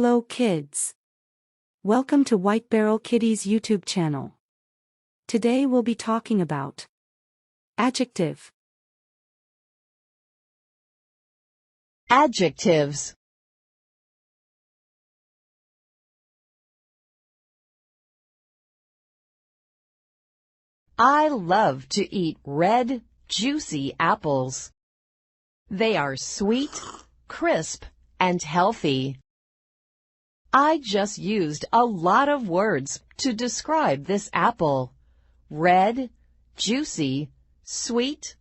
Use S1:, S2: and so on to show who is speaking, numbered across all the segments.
S1: Hello kids! Welcome to Whiteberyl Kiddies YouTube channel. Today we'll be talking about adjective.
S2: Adjectives. I love to eat red, juicy apples. They are sweet, crisp, and healthy. I just used a lot of words to describe this apple. Red, juicy, sweet,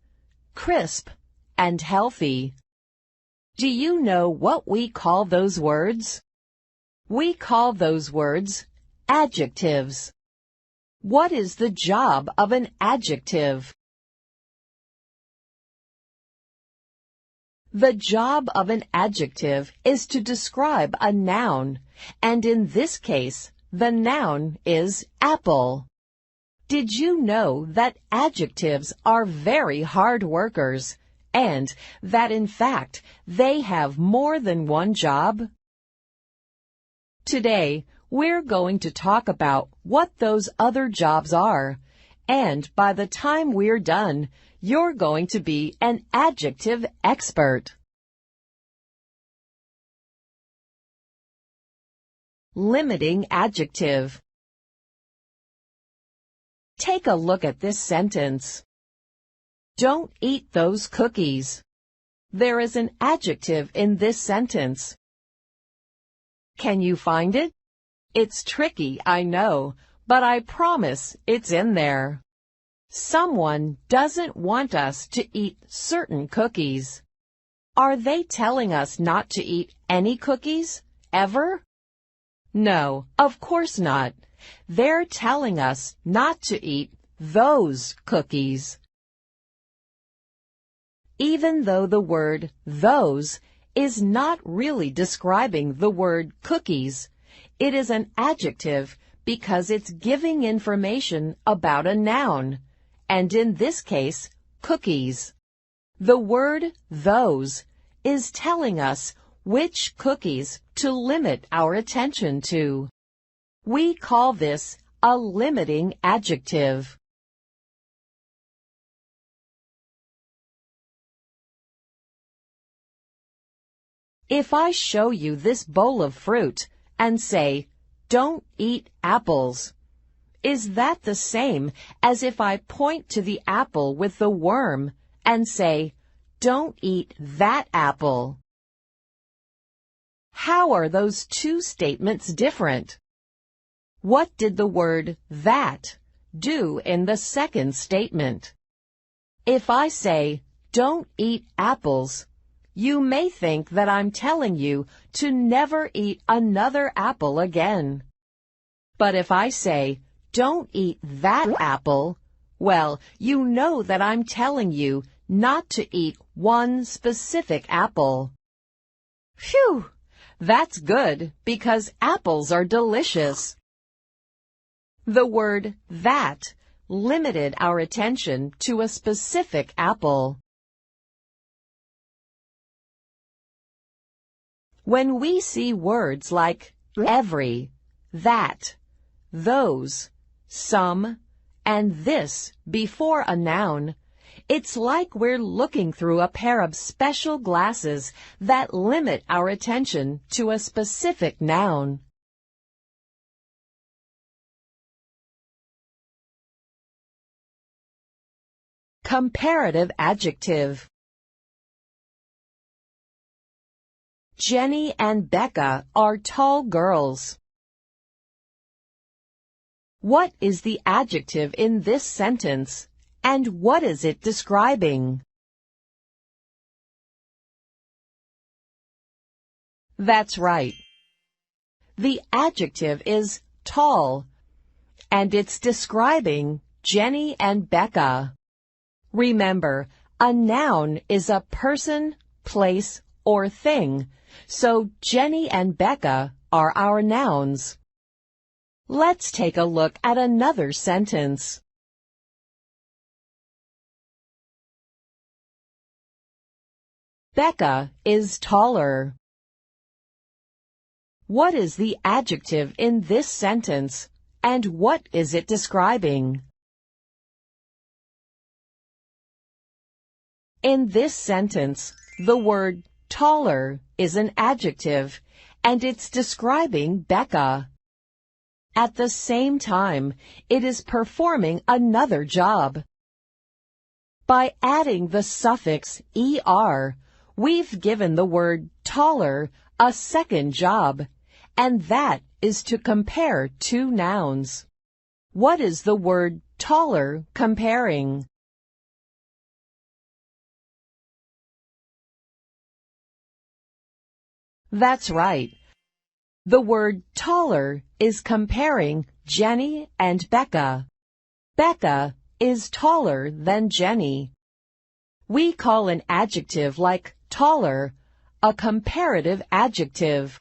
S2: crisp, and healthy. Do you know what we call those words? We call those words adjectives. What is the job of an adjective? The job of an adjective is to describe a noun, and in this case, the noun is apple. Did you know that adjectives are very hard workers, and that in fact, they have more than one job? Today, we're going to talk about what those other jobs are, and by the time we're done, you're going to be an adjective expert. Limiting adjective. Take a look at this sentence. Don't eat those cookies. There is an adjective in this sentence. Can you find it? It's tricky, I know, but I promise it's in there. Someone doesn't want us to eat certain cookies. Are they telling us not to eat any cookies, ever? No, of course not. They're telling us not to eat those cookies. Even though the word those is not really describing the word cookies, it is an adjective because it's giving information about a noun, and in this case, cookies. The word those is telling us which cookies to limit our attention to. We call this a limiting adjective. If I show you this bowl of fruit and say, "Don't eat apples," is that the same as if I point to the apple with the worm and say, "Don't eat that apple"? How are those two statements different? What did the word that do in the second statement? If I say, "Don't eat apples," you may think that I'm telling you to never eat another apple again. But if I say, "Don't eat that apple," well, you know that I'm telling you not to eat one specific apple. Phew! That's good because apples are delicious. The word that limited our attention to a specific apple. When we see words like every, that, those, some, and this before a noun, it's like we're looking through a pair of special glasses that limit our attention to a specific noun. Comparative adjective. Jenny and Becca are tall girls. What is the adjective in this sentence, and what is it describing? That's right. The adjective is tall, and it's describing Jenny and Becca. Remember, a noun is a person, place, or thing, so Jenny and Becca are our nouns. Let's take a look at another sentence. Becca is taller. What is the adjective in this sentence, and what is it describing? In this sentence, the word taller is an adjective, and it's describing Becca. At the same time, it is performing another job. By adding the suffix er, we've given the word taller a second job, and that is to compare two nouns. What is the word taller comparing? That's right. The word taller is comparing Jenny and Becca. Becca is taller than Jenny. We call an adjective like taller a comparative adjective.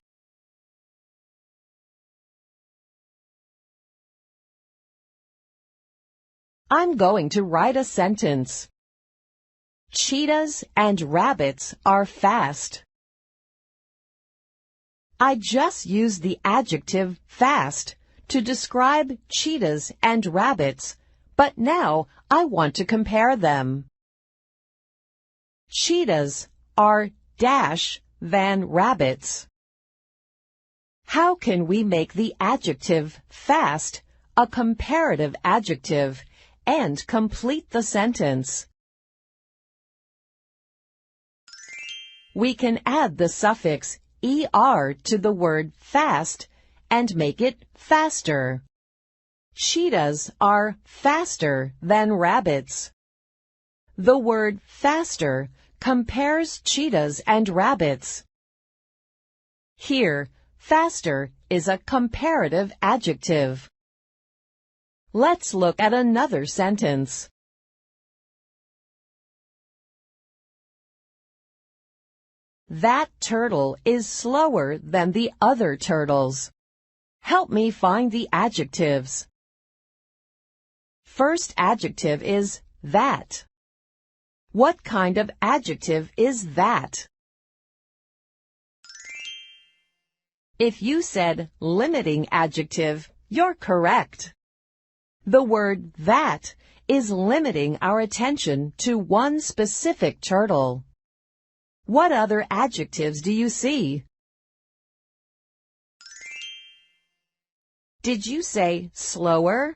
S2: I'm going to write a sentence. Cheetahs and rabbits are fast. I just used the adjective fast to describe cheetahs and rabbits, but now I want to compare them. Cheetahs are dash than rabbits. How can we make the adjective fast a comparative adjective and complete the sentence? We can add the suffix er to the word fast and make it faster. Cheetahs are faster than rabbits. The word faster compares cheetahs and rabbits. Here, faster is a comparative adjective. Let's look at another sentence. That turtle is slower than the other turtles. Help me find the adjectives. First adjective is that. What kind of adjective is that? If you said limiting adjective, you're correct. The word that is limiting our attention to one specific turtle. What other adjectives do you see? Did you say slower?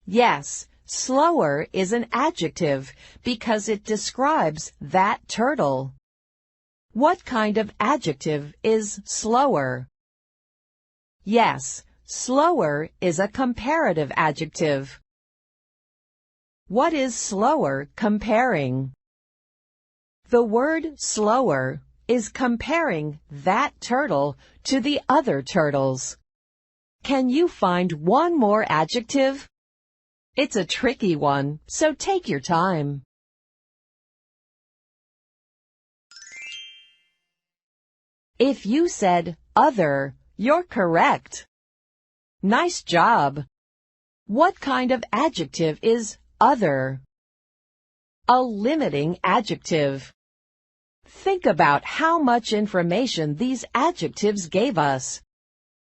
S2: Yes, slower is an adjective because it describes that turtle. What kind of adjective is slower? Yes, slower is a comparative adjective. What is slower comparing? The word slower is comparing that turtle to the other turtles. Can you find one more adjective? It's a tricky one, so take your time. If you said other, you're correct. Nice job. What kind of adjective is other? A limiting adjective. Think about how much information these adjectives gave us.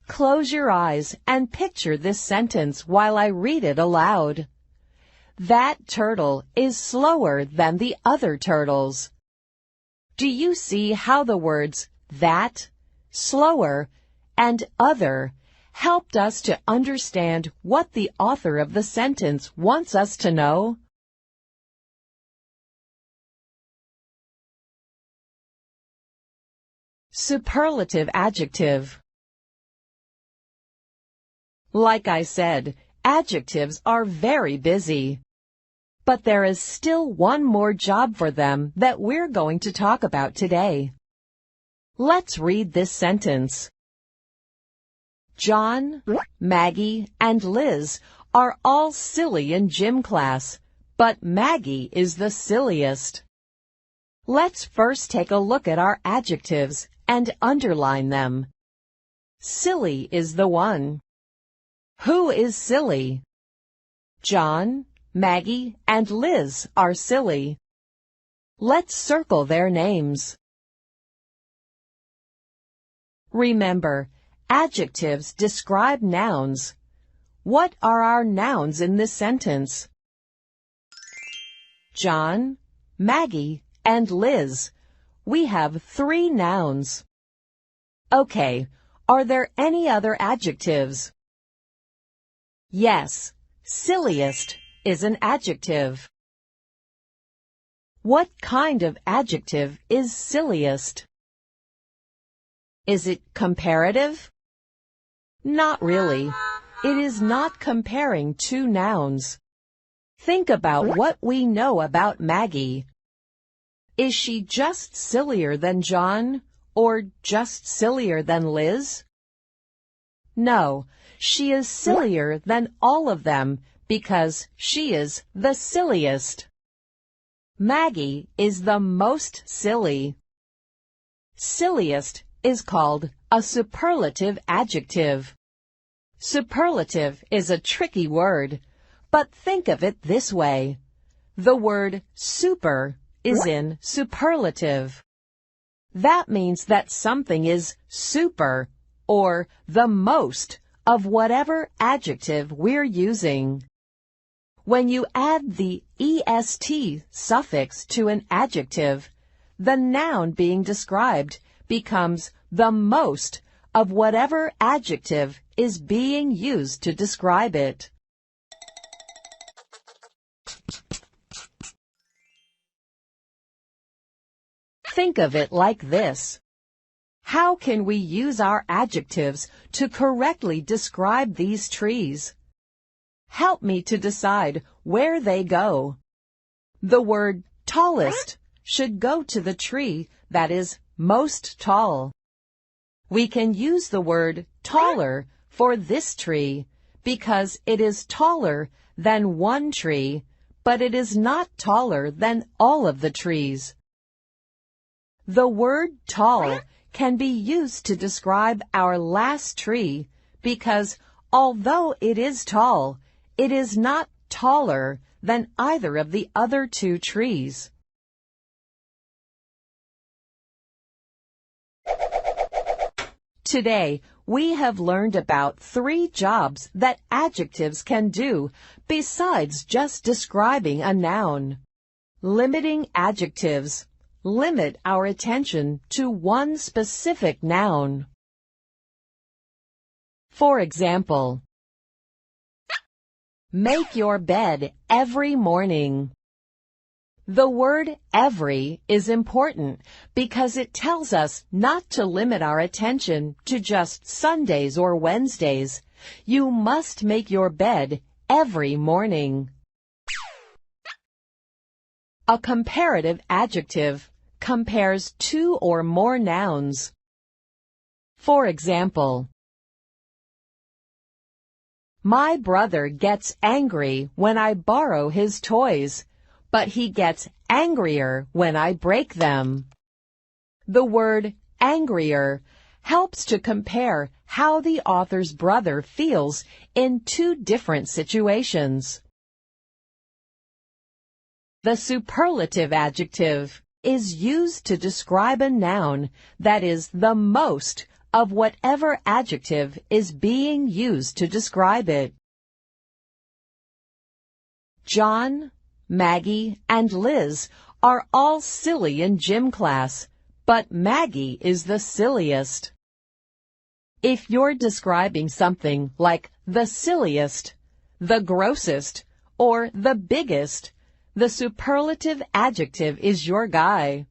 S2: Close your eyes and picture this sentence while I read it aloud. That turtle is slower than the other turtles. Do you see how the words that, slower, and other helped us to understand what the author of the sentence wants us to know? Superlative adjective. Like I said, adjectives are very busy. But there is still one more job for them that we're going to talk about today. Let's read this sentence. John, Maggie, and Liz are all silly in gym class, but Maggie is the silliest. Let's first take a look at our adjectives and underline them. Silly is the one. Who is silly? John, Maggie, and Liz are silly. Let's circle their names. Remember, adjectives describe nouns. What are our nouns in this sentence? John, Maggie, and Liz. We have 3 nouns. Okay, are there any other adjectives? Yes, silliest is an adjective. What kind of adjective is silliest? Is it comparative? Not really. It is not comparing 2 nouns. Think about what we know about Maggie. Is she just sillier than John, or just sillier than Liz? No, she is sillier than all of them because she is the silliest. Maggie is the most silly. Silliest is called a superlative adjective. Superlative is a tricky word, but think of it this way. The word super is in superlative. That means that something is super, or the most, of whatever adjective we're using. When you add the est suffix to an adjective, the noun being described becomes the most of whatever adjective is being used to describe it. Think of it like this. How can we use our adjectives to correctly describe these trees? Help me to decide where they go. The word tallest should go to the tree that is most tall. We can use the word taller for this tree because it is taller than one tree, but it is not taller than all of the trees. The word tall can be used to describe our last tree because although it is tall, it is not taller than either of the other 2 trees. Today, we have learned about 3 jobs that adjectives can do besides just describing a noun. Limiting adjectives limit our attention to one specific noun. For example, make your bed every morning. The word every is important because it tells us not to limit our attention to just Sundays or Wednesdays. You must make your bed every morning. A comparative adjective compares 2 or more nouns. For example, my brother gets angry when I borrow his toys, but he gets angrier when I break them. The word angrier helps to compare how the author's brother feels in 2 different situations. The superlative adjective is used to describe a noun that is the most of whatever adjective is being used to describe it. John, Maggie, and Liz are all silly in gym class, but Maggie is the silliest. If you're describing something like the silliest, the grossest, or the biggest, the superlative adjective is your guy.